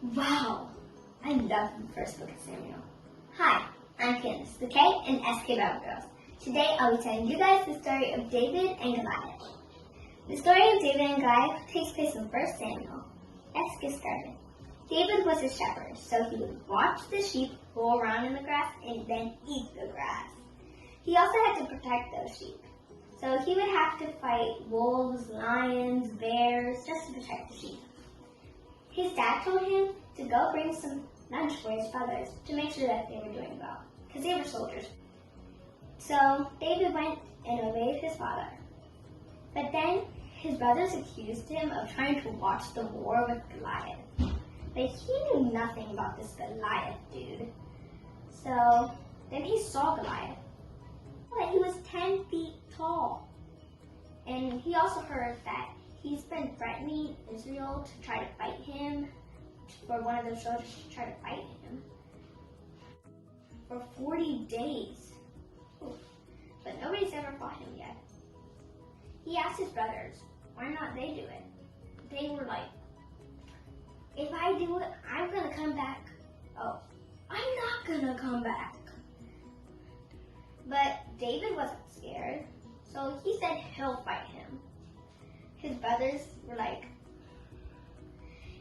Wow, I love the first book of Samuel. Hi, I'm Candace, the K and SK Bible Girls. Today I'll be telling you guys the story of David and Goliath. The story of David and Goliath takes place in 1 Samuel. Let's get started. David was a shepherd, so he would watch the sheep roll around in the grass and then eat the grass. He also had to protect those sheep. So he would have to fight wolves, lions, bears, just to protect the sheep. His dad told him to go bring some lunch for his brothers to make sure that they were doing well, because they were soldiers. So David went and obeyed his father. But then his brothers accused him of trying to watch the war with Goliath. But he knew nothing about this Goliath dude. So then he saw Goliath. But he was 10 feet tall. And he also heard that he's been threatening Israel to try to fight him, for one of those soldiers to try to fight him, for 40 days. Ooh. But nobody's ever fought him yet. He asked his brothers, why not they do it? They were like, if I do it, I'm going to come back. Oh, I'm not going to come back. But David wasn't scared, so he said he'll fight him. His brothers were like,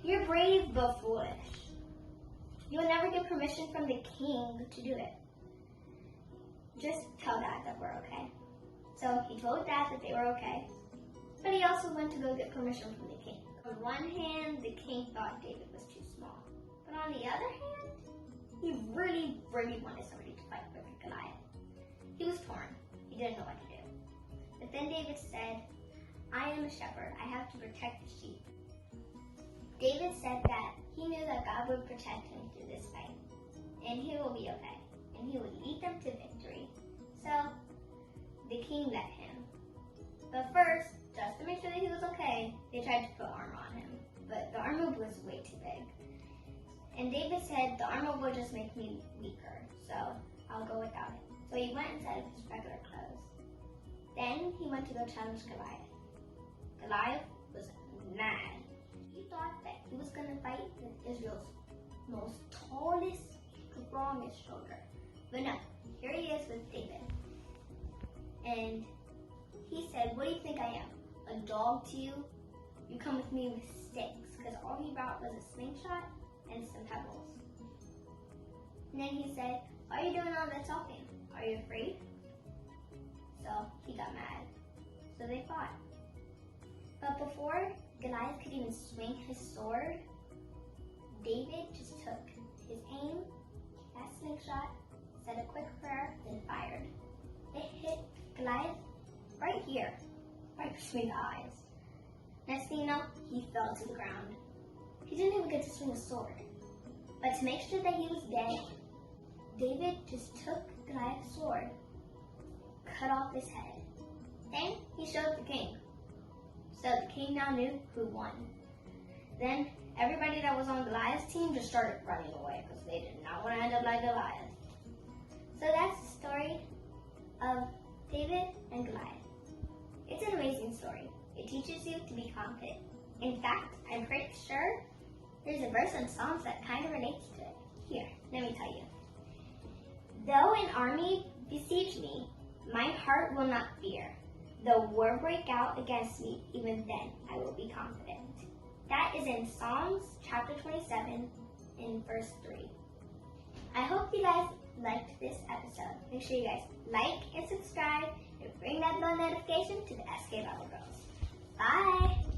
you're brave but foolish. You'll never get permission from the king to do it. Just tell Dad that we're okay. So he told Dad that they were okay, but he also went to go get permission from the king. On one hand, the king thought David was too small, but on the other hand, he really wanted somebody to fight with Goliath. He was torn. He didn't know what to do. But then David said, I am a shepherd. I have to protect the sheep. David said that he knew that God would protect him through this fight, and he will be okay, and he would lead them to victory. So the king let him. But first, just to make sure that he was okay, they tried to put armor on him, but the armor was way too big. And David said, the armor will just make me weaker, so I'll go without it. So he went instead of his regular clothes. Then he went to go challenge Goliath. Goliath was mad. He thought that he was going to fight with Israel's most tallest, strongest shoulder. But no, here he is with David. And he said, what do you think I am? A dog to you? You come with me with sticks, because all he brought was a slingshot and some pebbles. And then he said, why are you doing all that talking? Are you afraid? So he got mad. So they fought. But before Goliath could even swing his sword, David just took his aim, that slingshot, said a quick prayer, then fired. It hit Goliath right here, right between the eyes. Next thing you know, he fell to the ground. He didn't even get to swing a sword. But to make sure that he was dead, David just took Goliath's sword, cut off his head. Then he showed the king. So the king now knew who won. Then everybody that was on Goliath's team just started running away because they did not want to end up like Goliath. So that's the story of David and Goliath. It's an amazing story. It teaches you to be confident. In fact, I'm pretty sure there's a verse in Psalms that kind of relates to it. Here, let me tell you. Though an army besiege me, my heart will not fear. Though war break out against me, even then I will be confident. That is in Psalms chapter 27 in verse 3. I hope you guys liked this episode. Make sure you guys like and subscribe and bring that bell notification to the SK Bible Girls. Bye!